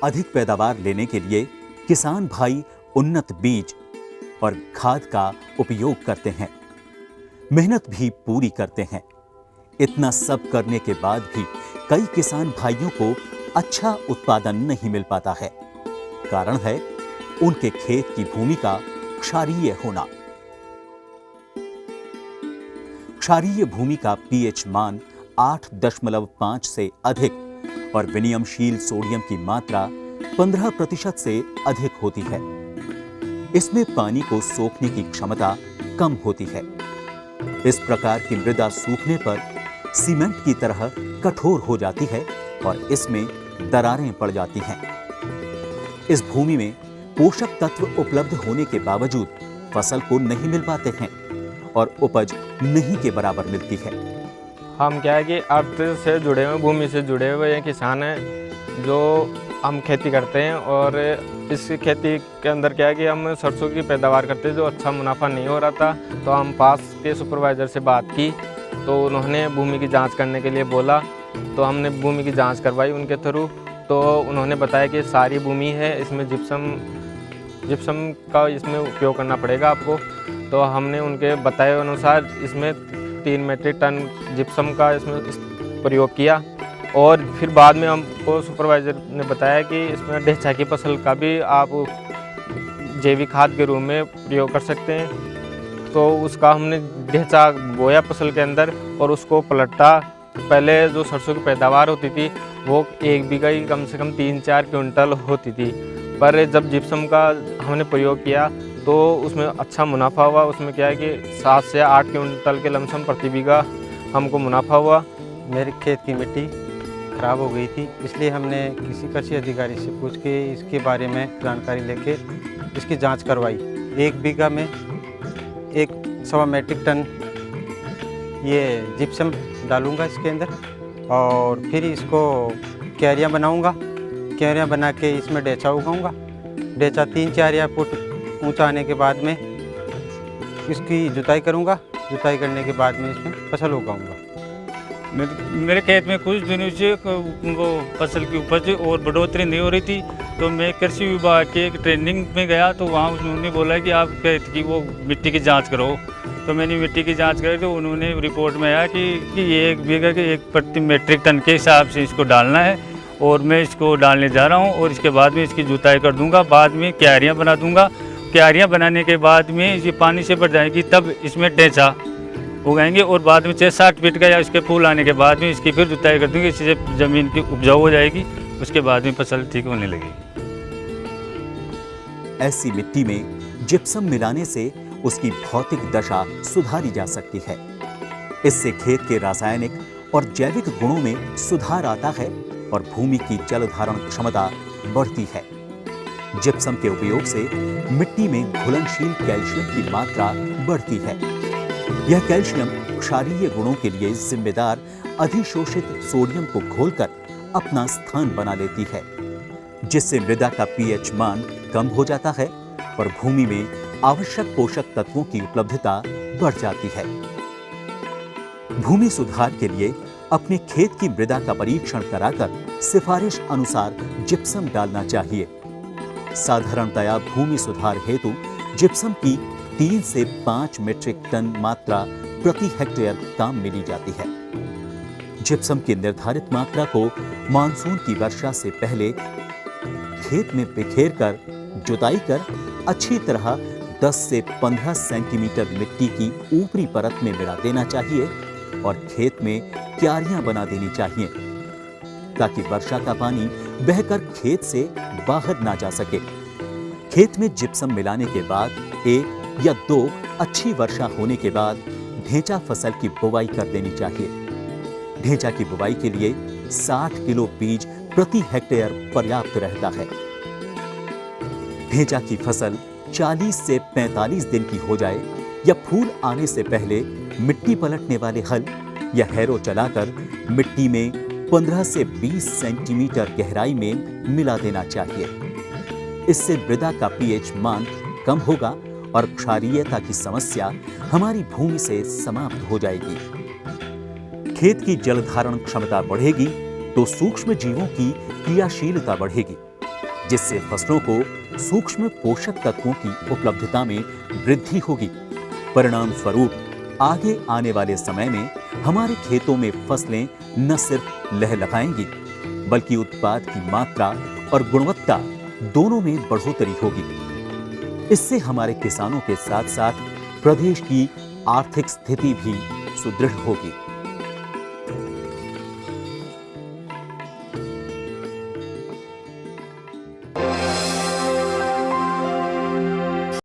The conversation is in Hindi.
अधिक पैदावार लेने के लिए किसान भाई उन्नत बीज और खाद का उपयोग करते हैं, मेहनत भी पूरी करते हैं। इतना सब करने के बाद भी कई किसान भाइयों को अच्छा उत्पादन नहीं मिल पाता है। कारण है उनके खेत की भूमि का क्षारीय होना। क्षारीय भूमि का पीएच मान 8.5 से अधिक और विनियमशील सोडियम की मात्रा 15% से अधिक होती है। इसमें पानी को सोखने की क्षमता कम होती है। इस प्रकार की मृदा सूखने पर सीमेंट की तरह कठोर हो जाती है और इसमें दरारें पड़ जाती हैं। इस भूमि में पोषक तत्व उपलब्ध होने के बावजूद फसल को नहीं मिल पाते हैं और उपज नहीं के बराबर मिलती है। हम क्या है कि अर्थ से जुड़े हुए, भूमि से जुड़े हुए किसान हैं, जो हम खेती करते हैं। और इस खेती के अंदर क्या है कि हम सरसों की पैदावार करते हैं, जो अच्छा मुनाफा नहीं हो रहा था। तो हम पास के सुपरवाइज़र से बात की, तो उन्होंने भूमि की जांच करने के लिए बोला। तो हमने भूमि की जांच करवाई उनके थ्रू। तो उन्होंने बताया कि सारी भूमि है, इसमें जिप्सम का इसमें उपयोग करना पड़ेगा आपको। तो हमने उनके बताए अनुसार इसमें 3 मीट्रिक टन जिप्सम का इसमें प्रयोग किया। और फिर बाद में हमको सुपरवाइज़र ने बताया कि इसमें ढेंचा की फसल का भी आप जैविक खाद के रूप में प्रयोग कर सकते हैं। तो उसका हमने ढेंचा बोया फसल के अंदर और उसको पलटा। पहले जो सरसों की पैदावार होती थी वो 1 बीघा की कम से कम 3-4 क्विंटल होती थी, पर जब जिप्सम का हमने प्रयोग किया तो उसमें अच्छा मुनाफा हुआ। उसमें क्या है कि 7 से 8 क्विंटल के लमसम प्रति बीघा हमको मुनाफा हुआ। मेरे खेत की मिट्टी खराब हो गई थी, इसलिए हमने किसी कृषि अधिकारी से पूछ के इसके बारे में जानकारी लेके इसकी जांच करवाई। 1 बीघा में 1.25 मीट्रिक टन ये जिप्सम डालूंगा इसके अंदर और फिर इसको क्यारियाँ बनाऊंगा। क्यारियाँ बना के इसमें ढेंचा उगाऊंगा। ढेंचा 3-4 फुट ऊंचा आने के बाद में इसकी जुताई करूंगा। जुताई करने के बाद में इसमें फसल उगाऊंगा। मेरे खेत में कुछ दिनों से वो फसल की उपज और बढ़ोतरी नहीं हो रही थी, तो मैं कृषि विभाग के एक ट्रेनिंग में गया। तो वहाँ उन्होंने बोला कि आप खेत की वो मिट्टी की जांच करो। तो मैंने मिट्टी की जांच करी, तो उन्होंने रिपोर्ट में आया कि ये 1 बीघा के 1 प्रति मीट्रिक टन के हिसाब से इसको डालना है। और मैं इसको डालने जा रहा हूँ और इसके बाद में इसकी जुताई कर दूँगा। बाद में क्यारियाँ बना दूँगा। क्यारियाँ बनाने के बाद में ये पानी से भर जाएगी, तब इसमें ढेंचा उगाएंगे। और बाद में 6-7 फीट का या इसके फूल आने के बाद में इसकी फिर जुताई कर दूँगी। इससे ज़मीन की उपजाऊ हो जाएगी, उसके बाद में फसल ठीक होने लगेगी। ऐसी मिट्टी में जिप्सम मिलाने से उसकी भौतिक दशा सुधारी जा सकती है। इससे खेत के रासायनिक और जैविक गुणों में सुधार आता है और भूमि की जल धारण क्षमता बढ़ती है। जिप्सम के उपयोग से मिट्टी में घुलनशील कैल्शियम की मात्रा बढ़ती है। यह कैल्शियम क्षारीय गुणों के लिए जिम्मेदार अधिशोषित सोडियम को घोलकर अपना स्थान बना लेती है, जिससे मृदा का पीएच मान कम हो जाता है और भूमि में आवश्यक पोषक तत्वों की उपलब्धता बढ़ जाती है। भूमि सुधार के लिए अपने खेत की मृदा का परीक्षण कराकर सिफारिश अनुसार जिप्सम डालना चाहिए। साधारणतया भूमि सुधार हेतु जिप्सम की 3 से 5 मीट्रिक टन मात्रा प्रति हेक्टेयर काम मिली जाती है। जिप्सम की निर्धारित मात्रा को मानसून की वर्षा से पहले खेत में बिखेर कर जुताई कर अच्छी तरह 10 से 15 सेंटीमीटर मिट्टी की ऊपरी परत में मिला देना चाहिए और खेत में क्यारियां बना देनी चाहिए, ताकि वर्षा का पानी बहकर खेत से बाहर ना जा सके। खेत में जिप्सम मिलाने के बाद 1 या 2 अच्छी वर्षा होने के बाद ढेंचा फसल की बुवाई कर देनी चाहिए। ढेंचा की बुवाई के लिए 60 किलो बीज प्रति हेक्टेयर पर्याप्त रहता है। ढेंचा की फसल 40 से 45 दिन की हो जाए या फूल आने से पहले मिट्टी पलटने वाले हल या हैरो चलाकर मिट्टी में 15 से 20 सेंटीमीटर गहराई में मिला देना चाहिए। इससे मृदा का पीएच मान कम होगा और क्षारीयता की समस्या हमारी भूमि से समाप्त हो जाएगी। खेत की जल धारण क्षमता बढ़ेगी तो सूक्ष्म जीवों की क्रियाशीलता बढ़ेगी जिससे फसलों को सूक्ष्म पोषक तत्वों की उपलब्धता में वृद्धि होगी। परिणाम स्वरूप आगे आने वाले समय में हमारे खेतों में फसलें न सिर्फ लहलहाएंगी बल्कि उत्पाद की मात्रा और गुणवत्ता दोनों में बढ़ोतरी होगी। इससे हमारे किसानों के साथ साथ प्रदेश की आर्थिक स्थिति भी सुदृढ़ होगी।